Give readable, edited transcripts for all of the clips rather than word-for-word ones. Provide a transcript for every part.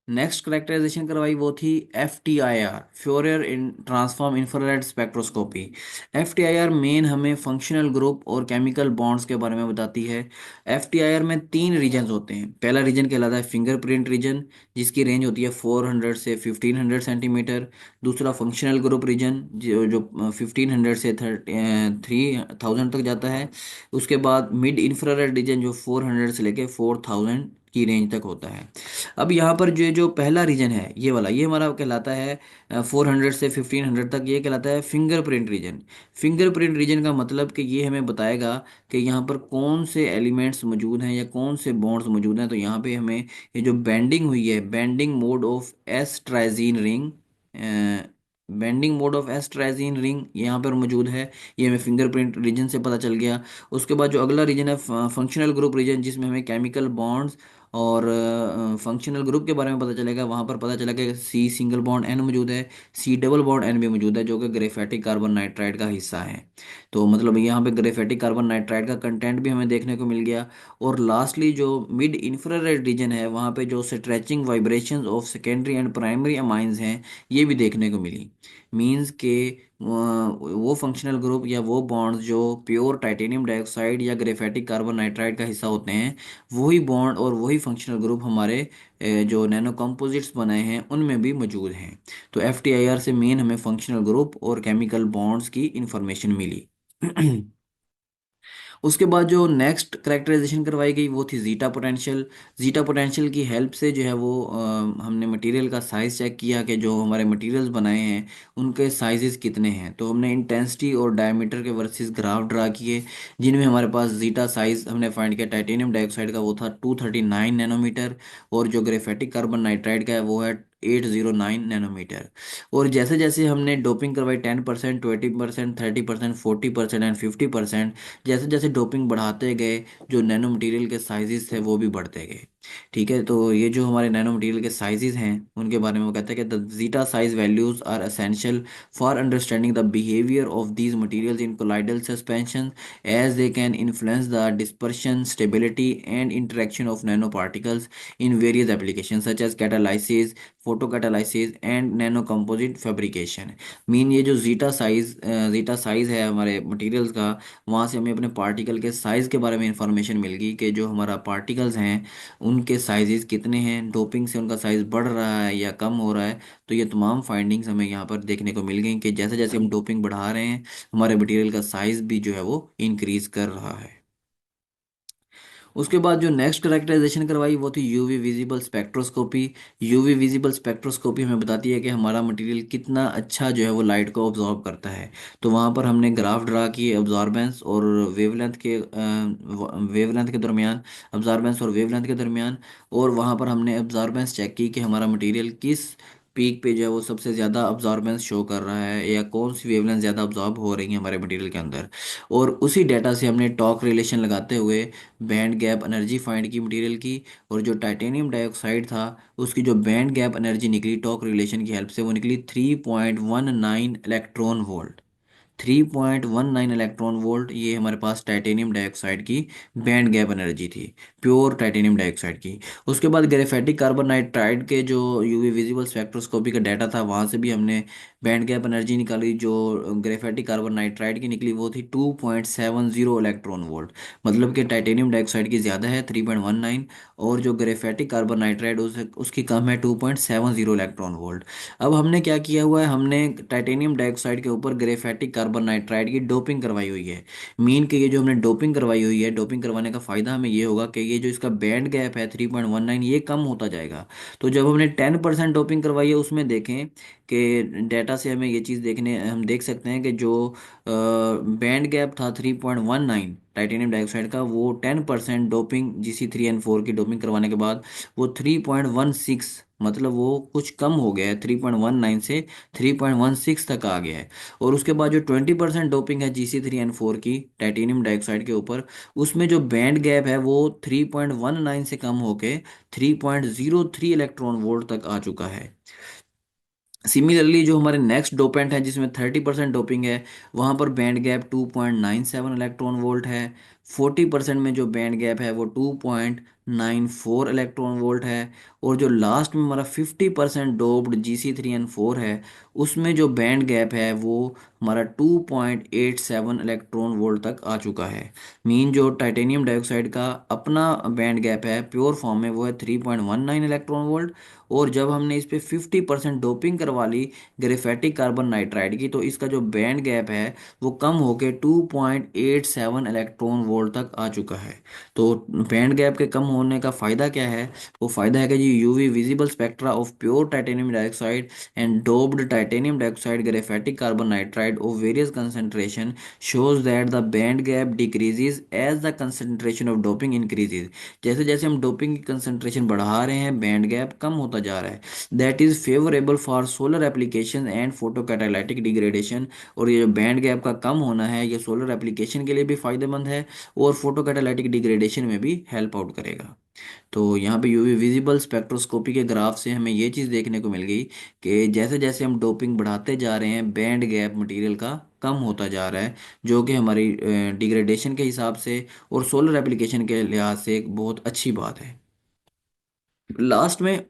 Next characterisation करवाई वो थी FTIR, Fourier in transform infrared spectroscopy. FTIR मेन हमें फंक्शनल ग्रुप और केमिकल बॉन्ड्स के बारे में बताती है। FTIR में तीन रीजन्स होते हैं। पहला रीजन कहलाता है फिंगरप्रिंट रीजन, जिसकी रेंज होती है 400 से 1500 सेंटीमीटर। दूसरा फंक्शनल ग्रुप रीजन जो जो 1500 से 3000 तक जाता है। उसके बाद मिड इंफ्रारेड रीजन जो 400 से लेके 4000 की रेंज तक होता है। अब यहाँ पर जो जो पहला रीजन है ये वाला, ये हमारा कहलाता है 400 से 1500 तक, ये कहलाता है फिंगरप्रिंट रीजन। फिंगरप्रिंट रीजन का मतलब कि ये हमें बताएगा कि यहाँ पर कौन से एलिमेंट्स मौजूद हैं या कौन से बॉन्ड्स मौजूद हैं। तो यहाँ पे हमें ये जो बेंडिंग हुई है, bending mode of S triazine ring, bending mode of S triazine ring यहाँ पर मौजूद है। ये हमें फिंगरप्रिंट रीजन से पता चल गया। उसके बाद जो अगला रीजन है फंक्शनल ग्रुप रीजन, जिसमें हमें केमिकल बॉन्ड्स और फंक्शनल ग्रुप के बारे में पता चलेगा। वहाँ पर पता चला कि सी सिंगल बॉन्ड एन मौजूद है, सी डबल बॉन्ड एन भी मौजूद है, जो कि ग्रेफेटिक कार्बन नाइट्राइड का हिस्सा है। तो मतलब यहाँ पे ग्रेफेटिक कार्बन नाइट्राइड का कंटेंट भी हमें देखने को मिल गया। और लास्टली जो मिड इंफ्रारेड रीजन है, वहाँ पे जो stretching vibrations of secondary and primary amines हैं, ये भी देखने को मिली। मींस के वो फंक्शनल ग्रुप या वो बॉन्ड्स जो प्योर टाइटेनियम डाइऑक्साइड या ग्रेफेटिक कार्बन नाइट्राइड का हिस्सा होते हैं, वही बॉन्ड और वही फंक्शनल ग्रुप हमारे जो नैनो कंपोजिट्स बनाए हैं उनमें भी मौजूद हैं। तो FTIR से मेन हमें फंक्शनल ग्रुप और केमिकल बॉन्ड्स की इंफॉर्मेशन मिली। उसके बाद जो नेक्स्ट करेक्टराइजेशन करवाई गई वो थी जीटा पोटेंशियल। जीटा पोटेंशियल की हेल्प से जो है वो हमने मटेरियल का साइज चेक किया कि जो हमारे मटेरियल्स बनाए हैं उनके साइजेस कितने हैं। तो हमने इंटेंसिटी और डायमीटर के वर्सेस ग्राफ ड्रा किए, जिनमें हमारे पास जीटा साइज हमने फाइंड किया टाइटेनियम डाइऑक्साइड का, वो था 239 नैनोमीटर। और जो ग्रेफेटिक कार्बन नाइट्राइड का है वो है 809 नैनोमीटर। और जैसे जैसे हमने डोपिंग करवाई 10%, 20%, 30%, 40% एंड 50%, जैसे जैसे डोपिंग बढ़ाते गए, जो नैनो मटेरियल के साइजेस थे वो भी बढ़ते गए। ठीक है, तो ये जो हमारे नैनो मटेरियल के साइजेस हैं उनके बारे में वो कहते हैं कि the zeta size values are essential for understanding the behaviour of these materials in colloidal suspension, as they can influence the dispersion, stability and interaction of nano particles in various application such as catalysis, photo catalysis and nano composite fabrication. Mean ये जो zeta size है हमारे materials का, वहाँ से हमें अपने particle के साइज़ के बारे में इंफॉर्मेशन मिल गई कि जो हमारा पार्टिकल्स हैं उनके साइजेस कितने हैं, डोपिंग से उनका साइज़ बढ़ रहा है या कम हो रहा है। तो ये तमाम फाइंडिंग्स हमें यहाँ पर देखने को मिल गई कि जैसे जैसे हम डोपिंग बढ़ा रहे हैं, हमारे मटेरियल का साइज़ भी जो है वो इंक्रीज कर रहा है। उसके बाद जो नेक्स्ट करेक्टराइजेशन करवाई वो थी UV visible spectroscopy. UV visible spectroscopy हमें बताती है कि हमारा मटेरियल कितना अच्छा जो है वो लाइट को ऑब्जॉर्व करता है। तो वहाँ पर हमने ग्राफ ड्रा किए अब्जॉर्बेंस और वेवलेंथ के दरमियान, अब्जॉर्बेंस और वेवलेंथ के दरमियान। और वहाँ पर हमने अब्जॉर्बेंस चेक की कि हमारा मटेरियल किस पीक पे जो है वो सबसे ज़्यादा अब्जॉर्बेंस शो कर रहा है या कौन सी वेवलेंथ ज़्यादा अब्जॉर्ब हो रही है हमारे मटेरियल के अंदर। और उसी डेटा से हमने टॉक रिलेशन लगाते हुए बैंड गैप एनर्जी फाइंड की मटेरियल की। और जो टाइटेनियम डाइऑक्साइड था उसकी जो बैंड गैप एनर्जी निकली टॉक रिलेशन की हेल्प से, वो निकली 3.19 इलेक्ट्रॉन वोल्ट। 3.19 इलेक्ट्रॉन वोल्ट, ये हमारे पास टाइटेनियम डाइऑक्साइड की बैंड गैप एनर्जी थी, प्योर टाइटेनियम डाइऑक्साइड की। उसके बाद ग्रेफेटिक कार्बन नाइट्राइड के जो यूवी विजिबल स्पेक्ट्रोस्कोपी का डाटा था, वहाँ से भी हमने बैंड गैप एनर्जी निकाली। जो ग्रेफेटिक कार्बन नाइट्राइड की निकली वो थी 2.70 इलेक्ट्रॉन वोल्ट। मतलब कि टाइटेनियम डाइऑक्साइड की ज़्यादा है 3.19, और जो ग्रेफेटिक कार्बन नाइट्राइड उसकी कम है 2.70 इलेक्ट्रॉन वोल्ट। अब हमने क्या किया हुआ है, हमने टाइटेनियम डाइऑक्साइड के ऊपर ग्रेफेटिक कार्बन नाइट्राइड की डोपिंग करवाई हुई है। मीन कि ये जो हमने डोपिंग करवाई हुई है, डोपिंग करवाने का फ़ायदा हमें ये होगा कि ये जो इसका बैंड गैप है 3.19, ये कम होता जाएगा। तो जब हमने 10% डोपिंग करवाई है उसमें देखें कि डेटा से हमें ये चीज़ देखने हम देख सकते हैं कि जो बैंड गैप था 3.19 टाइटेनियम डाइऑक्साइड का, वो 10% डोपिंग GC3N4 की डोपिंग करवाने के बाद वो 3.16, मतलब वो कुछ कम हो गया है, 3.19 से 3.16 तक आ गया है। और उसके बाद जो 20% डोपिंग है GC3N4 की टाइटेनियम डाइऑक्साइड के ऊपर, उसमें जो बैंड गैप है वो 3.19 से कम होके 3.03 इलेक्ट्रॉन वोल्ट तक आ चुका है। सिमिलरली जो हमारे नेक्स्ट डोपेंट है जिसमें 30% डोपिंग है, वहाँ पर बैंड गैप 2.97 इलेक्ट्रॉन वोल्ट है। 40% में जो बैंड गैप है वो 2.94 इलेक्ट्रॉन वोल्ट है। और जो लास्ट में हमारा 50% डोप्ड Gc3n4 है, उसमें जो बैंड गैप है वो हमारा 2.87 इलेक्ट्रॉन वोल्ट तक आ चुका है। मीन जो टाइटेनियम डाइऑक्साइड का अपना बैंड गैप है प्योर फॉर्म में वो है 3.19 इलेक्ट्रॉन वोल्ट। और जब हमने इस पे 50% डोपिंग करवा ली ग्रेफेटिक कार्बन नाइट्राइड की, तो इसका जो बैंड गैप है वो कम होके 2.87 इलेक्ट्रॉन वोल्ट तक आ चुका है। तो बैंड गैप के कम होने का फ़ायदा क्या है? वो फ़ायदा है कि जी UV visible spectra of pure titanium dioxide and doped titanium dioxide graphitic carbon nitride of various concentration shows that the band gap decreases as the concentration of doping increases। जैसे जैसे हम डोपिंग की कंसंट्रेशन बढ़ा रहे हैं band gap कम होता जा रहा है। That is favourable for solar application and photocatalytic degradation. और ये जो बैंड गैप का कम होना है ये सोलर एप्लीकेशन के लिए भी फायदेमंद है और फोटोकैटालिटिक डिग्रेडेशन में भी हेल्प आउट करेगा। तो यहाँ पे यूवी विजिबल स्पेक्ट्रोस्कोपी के ग्राफ से हमें ये चीज़ देखने को मिल गई कि जैसे जैसे हम डोपिंग बढ़ाते जा रहे हैं बैंड गैप मटेरियल का कम होता जा रहा है, जो कि हमारी डिग्रेडेशन के हिसाब से और सोलर एप्लीकेशन के लिहाज से एक बहुत अच्छी बात है। लास्ट में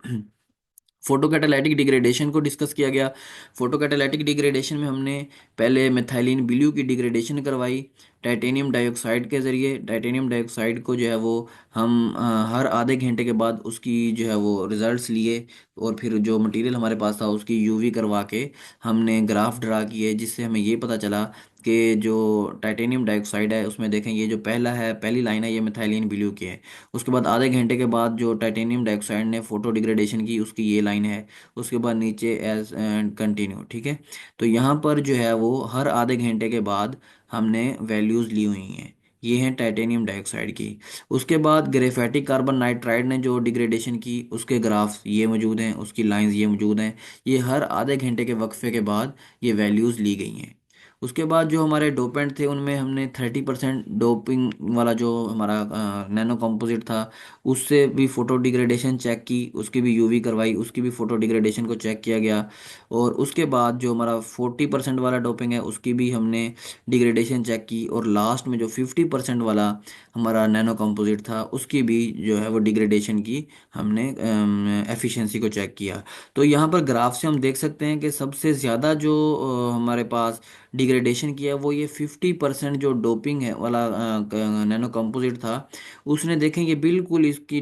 फोटो कैटालाइटिक डिग्रेडेशन को डिस्कस किया गया। फोटो कैटालाइटिक डिग्रेडेशन में हमने पहले मेथाइलिन ब्लू की डिग्रेडेशन करवाई टाइटेनियम डाइऑक्साइड के ज़रिए। टाइटेनियम डाइऑक्साइड को जो है वो हम हर आधे घंटे के बाद उसकी जो है वो रिजल्ट्स लिए और फिर जो मटेरियल हमारे पास था उसकी यूवी करवा के हमने ग्राफ ड्रा किए, जिससे हमें ये पता चला कि जो टाइटेनियम डाइऑक्साइड है उसमें देखें ये जो पहला है पहली लाइन है ये मेथाइलिन ब्लू की है। उसके बाद आधे घंटे के बाद जो टाइटेनियम डाइऑक्साइड ने फोटो डिग्रेडेशन की उसकी ये लाइन है। उसके बाद नीचे एज एंड कंटिन्यू, ठीक है। तो यहाँ पर जो है वो हर आधे घंटे के बाद हमने वैल्यूज़ ली हुई हैं। ये हैं टाइटेनियम डाइऑक्साइड की। उसके बाद ग्रेफेटिक कार्बन नाइट्राइड ने जो डिग्रेडेशन की उसके ग्राफ्स ये मौजूद हैं, उसकी लाइंस ये मौजूद हैं। ये हर आधे घंटे के वक्फे के बाद ये वैल्यूज़ ली गई हैं। उसके बाद जो हमारे डोपेंट थे उनमें हमने 30% डोपिंग वाला जो हमारा नैनो कंपोजिट था उससे भी फोटो डिग्रेडेशन चेक की, उसकी भी यूवी करवाई, उसकी भी फोटो डिग्रेडेशन को चेक किया गया। और उसके बाद जो हमारा 40% वाला डोपिंग है उसकी भी हमने डिग्रेडेशन चेक की। और लास्ट में जो 50% वाला हमारा नैनो कंपोजिट था उसकी भी जो है वो डिग्रेडेशन की हमने एफिशिएंसी को चेक किया। तो यहाँ पर ग्राफ से हम देख सकते हैं कि सबसे ज़्यादा जो हमारे पास डिग्रेडेशन किया वो ये 50% जो डोपिंग है वाला नैनो कंपोजिट था। उसने देखें कि बिल्कुल इसकी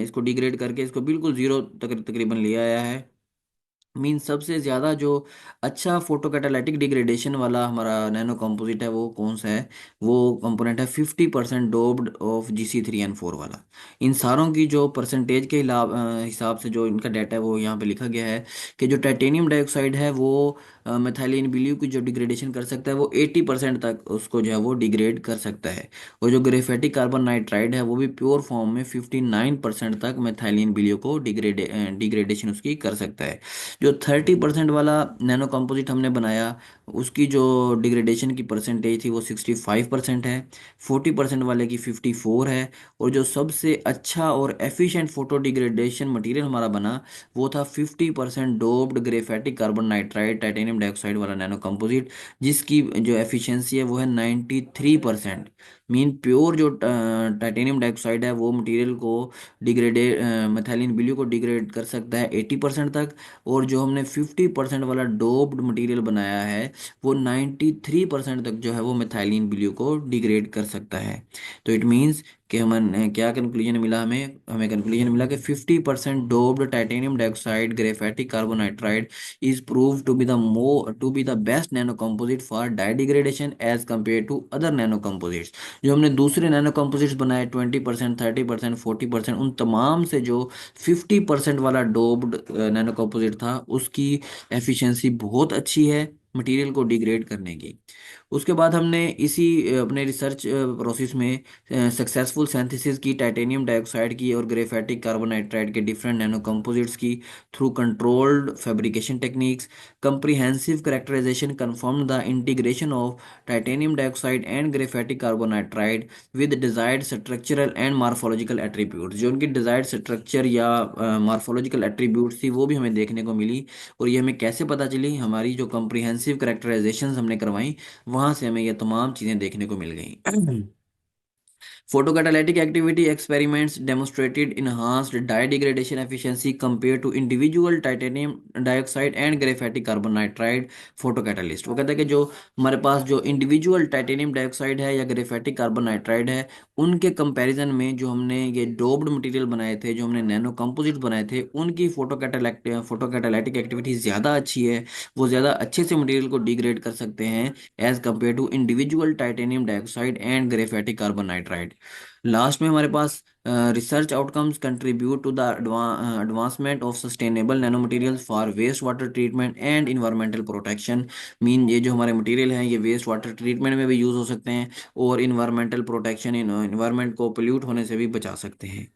इसको डिग्रेड करके इसको बिल्कुल जीरो तकरीबन ले आया है। मीन सबसे ज़्यादा जो अच्छा फोटो कैटालाइटिक डिग्रेडेशन वाला हमारा नैनो कंपोजिट है वो कौन सा है? वो कंपोनेंट है 50% डोप्ड ऑफ Gc3n4 वाला। इन सारों की जो परसेंटेज के हिसाब से जो इनका डाटा है वो यहाँ पे लिखा गया है कि जो टाइटेनियम डाइऑक्साइड है वो मेथाइलिन ब्लू की जो डिग्रेडेशन कर सकता है वो 80% तक उसको जो है वो डिग्रेड कर सकता है। और जो ग्रेफेटिक कार्बन नाइट्राइड है वो भी प्योर फॉर्म में 59% तक मेथाइलिन ब्लू को डिग्रेडेशन उसकी कर सकता है। जो 30% वाला नैनो कंपोजिट हमने बनाया उसकी जो डिग्रेडेशन की परसेंटेज थी वो 65% है। 40% वाले की 54 है। और जो सबसे अच्छा और एफिशिएंट फोटो डिग्रेडेशन मटेरियल हमारा बना वो था 50% doped graphitic carbon nitride titanium dioxide वाला नैनो कंपोजिट, जिसकी जो एफिशिएंसी है वो है 93%। मीन प्योर जो टाइटेनियम डाइऑक्साइड है वो मटेरियल को डिग्रेडे मेथाइलिन ब्लू को डिग्रेड कर सकता है 80% तक। और जो हमने 50% वाला डोप्ड मटेरियल बनाया है वो 93% तक जो है वो मिथाइलिन ब्लू को डिग्रेड कर सकता है। तो इट मीन्स कि हमें क्या कंक्लूजन मिला? हमें हमें कंक्लूजन मिला कि 50% doped titanium dioxide graphitic carbonitride is prove to be the best nano composite for dye degradation as compare to other nano composites. जो हमने दूसरे नैनो कंपोजिट्स बनाए 20%, 30%, 40%, उन तमाम से जो 50% वाला डोप्ड नैनो कंपोजिट था उसकी एफिशिएंसी बहुत अच्छी है मटेरियल को डिग्रेड करने की। उसके बाद हमने इसी अपने रिसर्च प्रोसेस में सक्सेसफुल सिंथेसिस की टाइटेनियम डाइऑक्साइड की और ग्रेफाइटिक कार्बोनाइट्राइड के डिफरेंट नैनो कंपोजिट्स की through controlled fabrication techniques. comprehensive characterization confirmed the integration of titanium dioxide and graphitic carbonitride with desired structural and morphological attributes। जो उनकी desired structure या morphological attributes थी वो भी हमें देखने को मिली। और ये हमें कैसे पता चली? हमारी जो comprehensive characterizations हमने करवाई वहां से हमें ये तमाम चीज़ें देखने को मिल गई। Photocatalytic activity experiments demonstrated enhanced dye degradation efficiency compared to individual titanium dioxide and graphitic carbon nitride photocatalyst। वो कहता है कि जो हमारे पास जो इंडिविजुअल टाइटेनियम डाइऑक्साइड है या ग्रेफाइटिक कार्बन नाइट्राइड है, उनके कंपैरिजन में जो हमने ये डोप्ड मटेरियल बनाए थे, जो हमने नैनो कंपोजिट बनाए थे, उनकी फोटोकैटालाइटिक एक्टिविटी ज़्यादा अच्छी है। वो ज़्यादा अच्छे से मटेरियल को डिग्रेड कर सकते हैं as compare to individual titanium dioxide and graphitic carbon nitride. Last में हमारे पास research outcomes contribute to the advancement of sustainable nano materials for waste water treatment and environmental protection. Mean ये जो हमारे मटेरियल हैं ये वेस्ट वाटर ट्रीटमेंट में भी यूज़ हो सकते हैं और इन्वायरमेंटल प्रोटेक्शन, इन्वायरमेंट को पोल्यूट होने से भी बचा सकते हैं।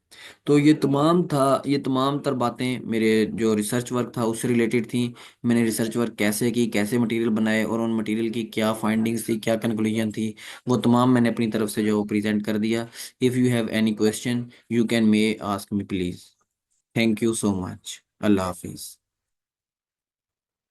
तो ये तमाम तर बातें मेरे जो रिसर्च वर्क था उससे रिलेटेड थी। मैंने रिसर्च वर्क कैसे की, कैसे मटेरियल बनाए और उन मटेरियल की क्या फाइंडिंग्स थी, क्या कंक्लूजन थी, वो तमाम मैंने अपनी तरफ से जो प्रेजेंट कर दिया। If you have any question you can may ask me please. Thank you so much. Allah हाफिज़।